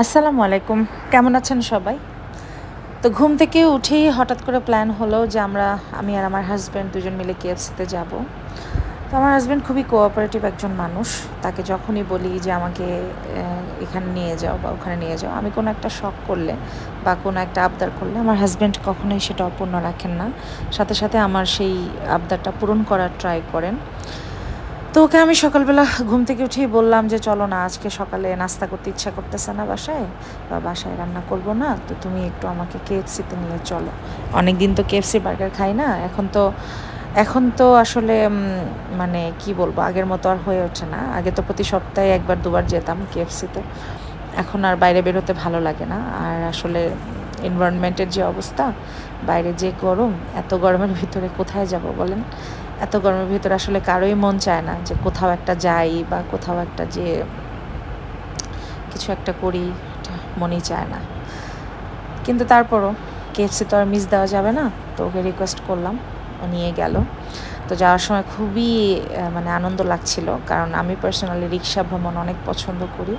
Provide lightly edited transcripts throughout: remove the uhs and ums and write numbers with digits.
আসসালামু আলাইকুম। কেমন আছেন সবাই? তো ঘুম থেকে উঠেই হঠাৎ করে প্ল্যান হলো যে আমি আর আমার হাজব্যান্ড দুজন মিলে কেএফসিতে যাব। তো আমার হাজব্যান্ড খুবই কোঅপারেটিভ একজন মানুষ। তাকে যখনই বলি যে আমাকে এখানে নিয়ে যাও বা ওখানে নিয়ে যাও, আমি কোনো একটা শখ করলে বা কোনো একটা আবদার করলে আমার হাজব্যান্ড কখনোই সেটা অপূর্ণ রাখেন না। সাথে সাথে আমার সেই আবদারটা পূরণ করার ট্রাই করেন। তো ওকে আমি সকালবেলা ঘুম থেকে উঠেই বললাম যে চলো না, আজকে সকালে নাস্তা করতে ইচ্ছা করতেছে না বাসায়, বা বাসায় রান্না করব না, তো তুমি একটু আমাকে কেএফসিতে নিয়ে চলো। অনেক দিন তো কেএফসি বার্গার খাই না, এখন তো আসলে মানে কি বলবো, আগের মতো আর হয়ে ওঠে না। আগে তো প্রতি সপ্তাহে একবার দুবার যেতাম কেএফসিতে, এখন আর বাইরে বেরোতে ভালো লাগে না। আর আসলে এনভায়রনমেন্টের যে অবস্থা, বাইরে যে গরম, এত গরমের ভিতরে কোথায় যাব বলেন? এত গরমের ভিতরে আসলে কারোই মন চায় না যে কোথাও একটা যাই বা কোথাও একটা যে কিছু একটা করি, এটা মনই চায় না। কিন্তু তারপরও কেএফসি তো আর মিস দেওয়া যাবে না, তো ওকে রিকোয়েস্ট করলাম, ও নিয়ে গেল। তো যাওয়ার সময় খুবই মানে আনন্দ লাগছিল, কারণ আমি পার্সোনালি রিক্সা ভ্রমণ অনেক পছন্দ করি।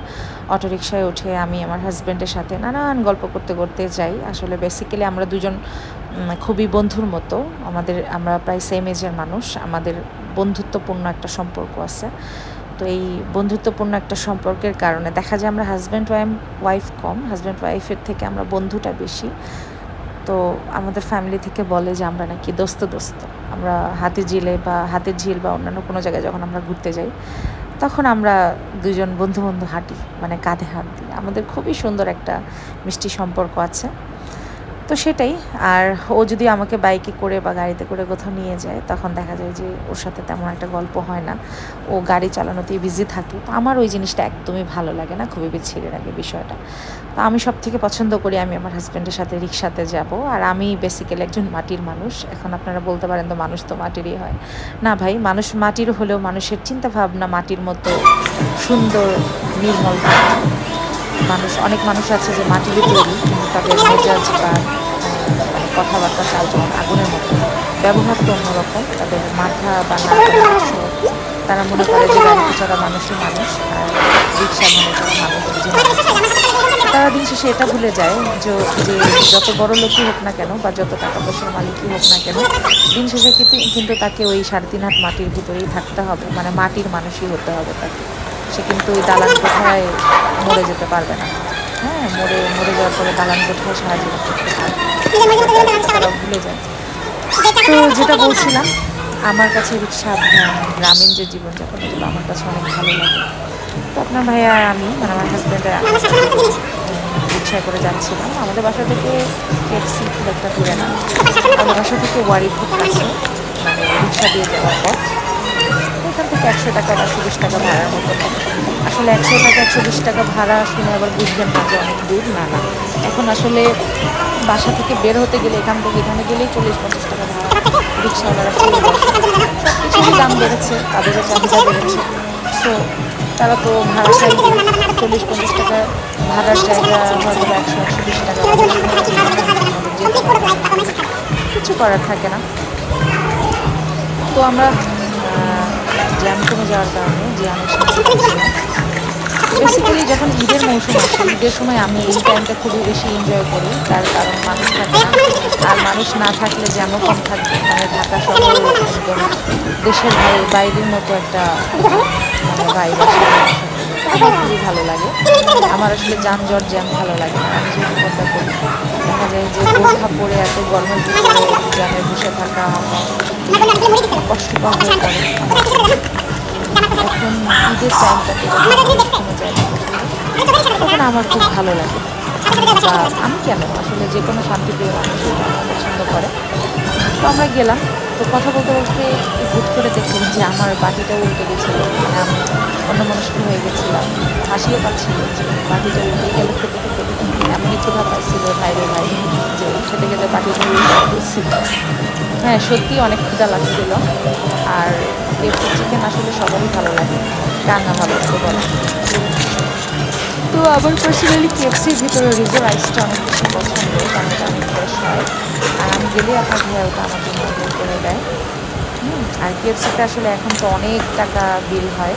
অটো রিক্সায় উঠে আমি আমার হাজব্যান্ডের সাথে নানান গল্প করতে করতে যাই। আসলে বেসিক্যালি আমরা দুজন খুবই বন্ধুর মতো, আমরা প্রায় সেম এজের মানুষ, আমাদের বন্ধুত্বপূর্ণ একটা সম্পর্ক আছে। তো এই বন্ধুত্বপূর্ণ একটা সম্পর্কের কারণে দেখা যায় আমরা হাজব্যান্ড ওয়াইফ কম, হাজব্যান্ড ওয়াইফের থেকে আমরা বন্ধুটা বেশি। তো আমাদের ফ্যামিলি থেকে বলে যে আমরা নাকি দোস্ত দোস্ত। আমরা হাতের ঝিল বা অন্যান্য কোনো জায়গায় যখন আমরা ঘুরতে যাই, তখন আমরা দুজন বন্ধু বন্ধু হাঁটি, মানে কাঁধে হাত দিই। আমাদের খুবই সুন্দর একটা মিষ্টি সম্পর্ক আছে। তো সেটাই। আর ও যদি আমাকে বাইকে করে বা গাড়িতে করে কোথাও নিয়ে যায়, তখন দেখা যায় যে ওর সাথে তেমন একটা গল্প হয় না, ও গাড়ি চালানোতেই বিজি থাকে। তো আমার ওই জিনিসটা একদমই ভালো লাগে না, খুবই বিচ্ছিরি লাগে বিষয়টা। তো আমি সব থেকে পছন্দ করি আমি আমার হাজব্যান্ডের সাথে রিক্সাতে যাব। আর আমি বেসিক্যালি একজন মাটির মানুষ। এখন আপনারা বলতে পারেন তো মানুষ তো মাটিরই হয়। না ভাই, মানুষ মাটির হলেও মানুষের চিন্তা ভাবনা মাটির মতো সুন্দর, নির্মল থাকে। অনেক মানুষ আছে যে মাটিরই তৈরি, কিন্তু তাদের মেজাজ বা মানে কথাবার্তা চালচলন আগুনের মতো, ব্যবহার তো অন্যরকম। তাদের মাথা বা তারা মনে করে যে গাড়িতে চড়া মানুষই মানুষ, আর রিক্সা মনে করে মানুষ যে মানুষ। তারা দিন শেষে এটা ভুলে যায় যে যত বড় লোকই হোক না কেন বা যত টাকা পয়সার মালিকই হোক না কেন, দিন শেষে কিন্তু তাকে ওই 3.5 হাত মাটির ভিতরেই থাকতে হবে, মানে মাটির মানুষই হতে হবে তাকে। সে কিন্তু ওই দালান কোঠায় মরে যেতে পারবে না। হ্যাঁ, মরে যাওয়ার পরে দালান কোঠায় সাহায্য করতে পারবে, তারা ভুলে যায়। তো যেটা বলছিলাম, আমার কাছে রিক্সা গ্রামীণ যে জীবনযাপন, এগুলো আমার কাছে অনেক ভালো লাগে। তো আপনার ভাইয়া আর আমি, মানে আমার হাজব্যান্ডের রিক্সায় করে যাচ্ছিলাম। আমাদের বাসা থেকে কেএফসি খুব একটা দূরে না, আমাদের বাসা থেকে ওয়ারি খুব কাছে, মানে রিক্সা দিয়ে যাওয়ার পথ। এখান থেকে 100 টাকা বা 120 টাকা ভাড়ার মতো। আসলে 100 টাকা 120 টাকা ভাড়া শুনে আবার বুঝবেন না যে অনেক দূর, না না। এখন আসলে বাসা থেকে বের হতে গেলে, এখান থেকে এখানে গেলেই 40-50 টাকা ভাড়া রিক্সাওয়ালারা পেয়ে যায়। সব কিছুরই দাম বেড়েছে, তাদেরও চাহিদা বেড়েছে। সো তারা তো ভাড়া চাইবে, 40-50 টাকা ভাড়ার জায়গা হয়তো 100-120 টাকা, কিছু করার থাকে না। তো আমরা জ্যাম কমে যাওয়ার কারণে জ্যামের সাথে বেসিক্যালি যখন ঈদের মৌসুম আসে, ঈদের সময় আমি এই টাইমটা খুবই বেশি এনজয় করি, তার কারণ মানুষ থাকে না। আর মানুষ না থাকলে জ্যামও কম থাকবে, মানে ঢাকা শহর একদম দেশের বাইরের মতো একটা মানে ভাইব আসে। আমার খুবই ভালো লাগে। আমার আসলে যানজট জ্যাম ভালো লাগে না। আমি যেহেতু কথা করি, দেখা যায় যে বোরখা পরে এত গরমের ভিতরে জ্যামে বসে থাকা কষ্টকর হয়ে পড়ে। এখন ঈদের টাইমটাতে কমে যায়, তখন আমার খুব ভালো লাগে। বা আমি কেন, আসলে যে কোনো শান্তিপ্রিয় মানুষ পছন্দ করে। তো আমরা গেলাম। তো কথা বলতে বলতে হুট করে দেখলাম যে আমার বাটিটা উল্টে গেছিলো, মানে আমি অন্যমনস্ক হয়ে গেছিলাম। হাসিও পাচ্ছিল যে বাটিটা উল্টে গেলে খেতে খেতে এমনই ক্ষুধা পাইছিল ভাই যে খেতে খেতে বাটিটা উল্টে গেছিল। হ্যাঁ, সত্যি অনেক ক্ষুধা লাগছিল। আর কেএফসি চিকেন আসলে সবারই ভালো লাগে, কার না ভালো লাগতে বলে। তো আমার পার্সোনালি কেএফসির ভিতরে রিজো রাইসটা অনেক বেশি পছন্দ, কারণ এটা অনেক ফ্রেশ হয়। আর আমি গেলেই আপনার ভাইয়া ওটা আমার জন্য অর্ডার করে দেয়। আর কেএফসিতে আসলে এখন তো অনেক টাকা বিল হয়,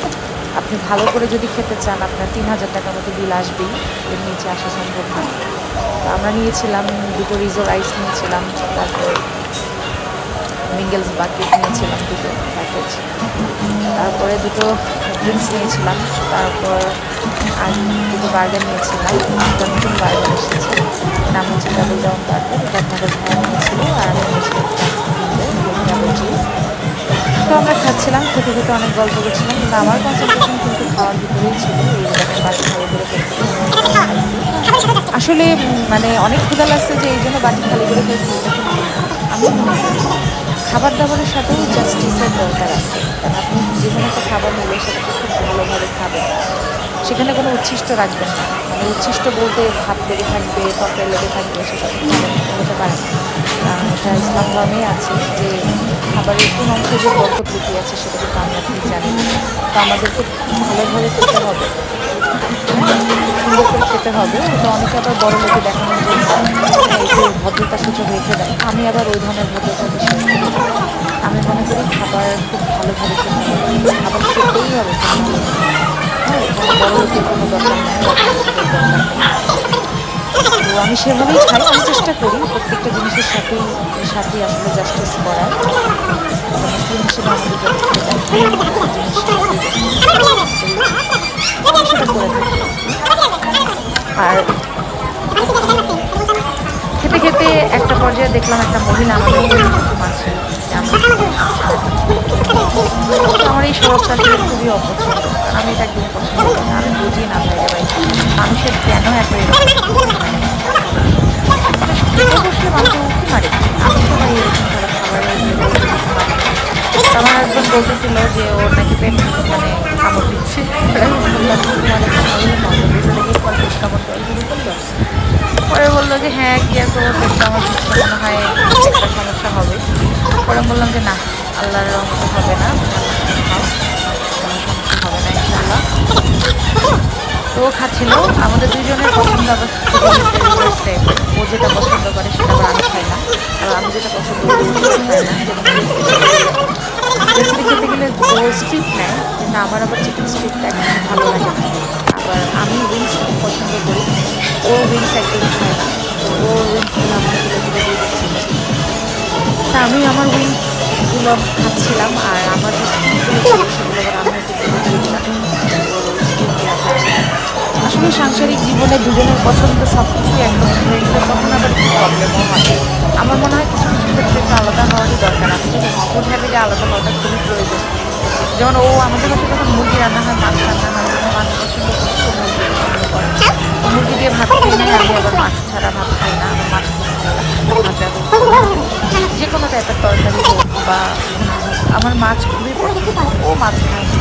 আপনি ভালো করে যদি খেতে চান আপনার 3000 টাকার মতো বিল আসবেই, এর নিচে আসা সম্ভব না। তো আমরা নিয়েছিলাম 2টো রিজো রাইস নিয়েছিলাম, তারপর মিঙ্গেলস বাকেট নিয়েছিলাম 2টো প্যাকেজ, তারপরে 2টো ড্রিঙ্কস নিয়েছিলাম, তারপর আর 2টো বার্গার নিয়েছিলাম। একটা নতুন বার্গার এসেছে, নাম হচ্ছে ডাবল ডাউন বার্গার, এটা আপনাদের ভাইয়া নিয়েছিল, আর আমি নিয়েছিলাম ডাবল চিজ। তো আমরা খাচ্ছিলাম, খেতে খেতে অনেক গল্প করছিলাম, কিন্তু আমার কনসেন্ট্রেশন কিন্তু খাওয়ার ভিতরেই ছিল। এই রকম বাটি খালি করে ফেলছি আসলে, মানে অনেক ক্ষুধা লাগছে যে এই জন্য বাটি খালি করে ফেলছি। আমি মনে করি খাবার দাবারের সাথেও জাস্টিসের দরকার আছে, কারণ আপনি যে কোনো একটা খাবার নিলে সেটাকে খুব ভালোভাবে খাবেন, সেখানে কোনো উচ্ছিষ্ট রাখবেন না। মানে উচ্ছিষ্ট বলতে ভাত লেগে থাকবে, তরকারি লেগে থাকবে, সেটা হতে পারে না। এটা ইসলাম ধর্মেই আছে যে খাবারের কোন অংশে যে বরকত লুকিয়ে আছে সেটা কিন্তু আমরা ঠিক জানি। তো আমাদেরকে ভালোভাবে খেতে হবে, সুন্দর করে খেতে হবে। এটা অনেকে আবার বড় লোকে দেখানোর জন্য একটু ভদ্রতা সূচক রেখে দেয়, আমি আবার ওই ধরনের ভদ্রতা বিশ্বাস করি। আমি মনে করি খাবার খুব ভালোভাবে খেতে হবে, খাবার খেতেই হবে, হ্যাঁ, বড় লোকের কোনো দরকার নেই। তো আমি সেভাবেই খাই, আমি চেষ্টা করি প্রত্যেকটা জিনিসের সাথেই আসলে জাস্টিস করার। মুসলিম হিসেবে আমাদের যত সেটা করে থাকি। আর খেতে খেতে একটা পর্যায়ে দেখলাম একটা মহিলা আমাদের মাঝে, আমার এই স্বভাবটা আসলে খুবই অপছন্দ, আমি এটা একদম পছন্দ করি না। আমি বুঝি না ভাই ভাই মানুষের কেন এত খেতে বসলে মানুষ উঠতে পারে। আমি তো ভাই এরকম খাবারের আমার হাজব্যান্ড বলতেছিল যে ওর নাকি পেট মানে কামড় দিচ্ছে, পরে বললো যে হ্যাঁ কি আর করবো, পেট কামড় দিচ্ছে, মনে হয় একটা সমস্যা হবে। পরে বললাম যে না, আল্লাহর রহমতে হবে না, খাও, কোনো সমস্যা হবে না ইনশাল্লাহ। তো ও খাচ্ছিল, আমাদের দুজনের পছন্দ আবার টাইপের, ও যেটা পছন্দ করে সেটা আবার আমি খাই না, আর আমি যেটা পছন্দ করি খাই না। রেসিপি খেতে গেলে ও স্ট্রিট নেয়, কিন্তু আমার আবার চিকেন স্ট্রিটটা একদম ভালো লাগে না। আবার আমি উইংস খুব পছন্দ করি, ও উইংস একদম খায় না, ও উইংসগুলো আমাকে তুলে তুলে দিয়ে দিচ্ছিল। তা আমি আমার উইংসগুলো খাচ্ছিলাম, আর আমার যে স্ট্রিটগুলো ছিল সেগুলো আবার আমি একটু তুলে দিয়ে দিলাম। আসলে সাংসারিক জীবনে দুজনের পছন্দ সব কিছুই একদম হয়ে গেলে তখন আবার একটু প্রবলেমও হয়। আমার মনে হয় কিছু কিছু ক্ষেত্রে একটু আলাদা হওয়ারই দরকার আছে, ফুড হ্যাবিটে আলাদা হওয়াটা খুবই প্রয়োজন। যেমন ও আমাদের কাছে যখন মুরগি রান্না হয়, মাছ রান্না হয়, মাছ পছন্দ করছে, মুরগি পছন্দ করে, মুরগি দিয়ে ভাত খাই না, আমি আবার মাছ ছাড়া ভাত খাই না, আমার মাছ খুব ভালো লাগে, ভাজা যে কোনো টাইপের তরকারি হোক বা আমার মাছ খুবই পছন্দ, ও মাছ খায় না।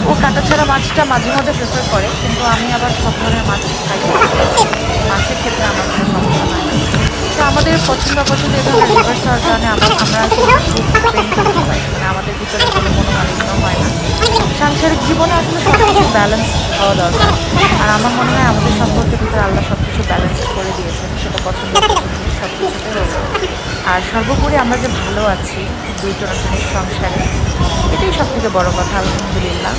ও কাঁটা ছাড়া মাছটা মাঝে মধ্যে প্রেফার করে, কিন্তু আমি আবার সব ধরনের মাছ খাই, মাছের ক্ষেত্রে আমার কোনো সমস্যা হয় না। তো আমাদের পছন্দ অপছন্দ এই ধরনের রিভার্স হওয়ার কারণে আমরা স্পেন্ড করতে পারি, মানে আমাদের ভিতরে কোনো মনোমালিন্য হয় না। সাংসারিক জীবনে আসলে সব কিছু ব্যালেন্স হওয়া দরকার, আর আমার মনে হয় আমাদের সম্পর্কের ভিতরে আল্লাহ সব কিছু ব্যালেন্স করে দিয়েছেন, সেটা পছন্দ সব কিছুতে রয়েছে। আর সর্বোপরি আমরা যে ভালো আছি দুইজনের সংসারে, এটাই সব থেকে বড় কথা, আলহামদুলিল্লাহ।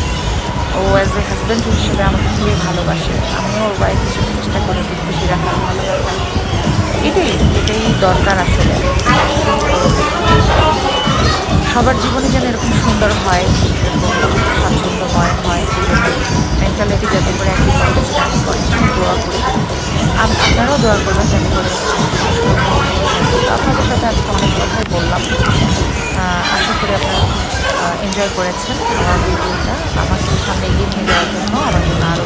ও অ্যাজ এ হাজব্যান্ড হিসেবে আমাকে খুবই ভালোবাসে, আমিও ওর ওয়াইফ হিসেবে চেষ্টা করি খুশি রাখার, ভালো রাখার। এটাই দরকার আসলে। সবার জীবনে যেন এরকম সুন্দর হয়, স্বাচ্ছন্দ্যময় হয়, মেন্টালিটি যাতে করে একই স্ট্যান্ড করে, দোয়া করি। আপনারাও দোয়া করবেন যাতে করে। আপনাদের সাথে আজকে অনেক কথাই বললাম, আশা করি আপনারা এনজয় করেছেন আমার ভিডিওটা। আমাকে সামনে এগিয়ে নিয়ে যাওয়ার জন্য আমার জন্য আরও